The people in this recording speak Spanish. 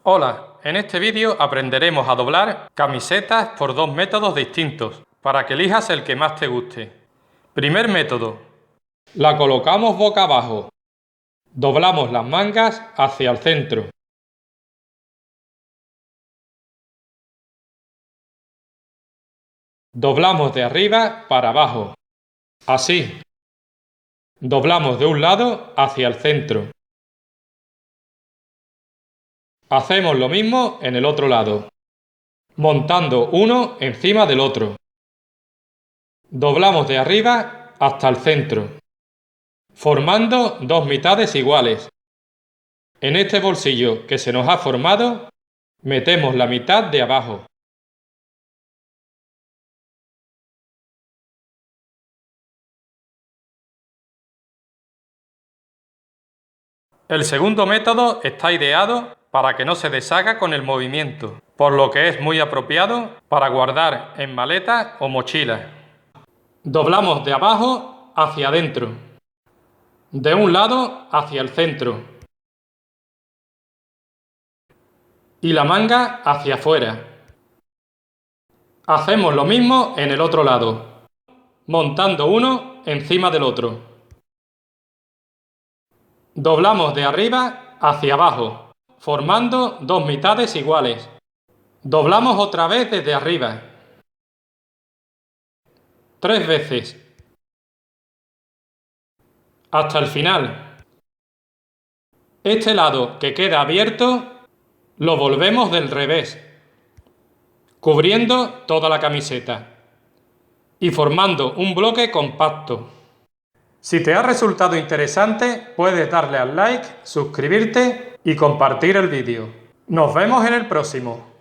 Hola, en este vídeo aprenderemos a doblar camisetas por dos métodos distintos, para que elijas el que más te guste. Primer método. La colocamos boca abajo. Doblamos las mangas hacia el centro. Doblamos de arriba para abajo. Así. Doblamos de un lado hacia el centro. Hacemos lo mismo en el otro lado, montando uno encima del otro. Doblamos de arriba hasta el centro, formando dos mitades iguales. En este bolsillo que se nos ha formado, metemos la mitad de abajo. El segundo método está ideado para que no se deshaga con el movimiento, por lo que es muy apropiado para guardar en maletas o mochilas. Doblamos de abajo hacia adentro, de un lado hacia el centro y la manga hacia afuera. Hacemos lo mismo en el otro lado, montando uno encima del otro. Doblamos de arriba hacia abajo, formando dos mitades iguales. Doblamos otra vez desde arriba. 3 veces. Hasta el final. Este lado que queda abierto, lo volvemos del revés, cubriendo toda la camiseta y formando un bloque compacto. Si te ha resultado interesante, puedes darle al like, suscribirte y compartir el vídeo. Nos vemos en el próximo.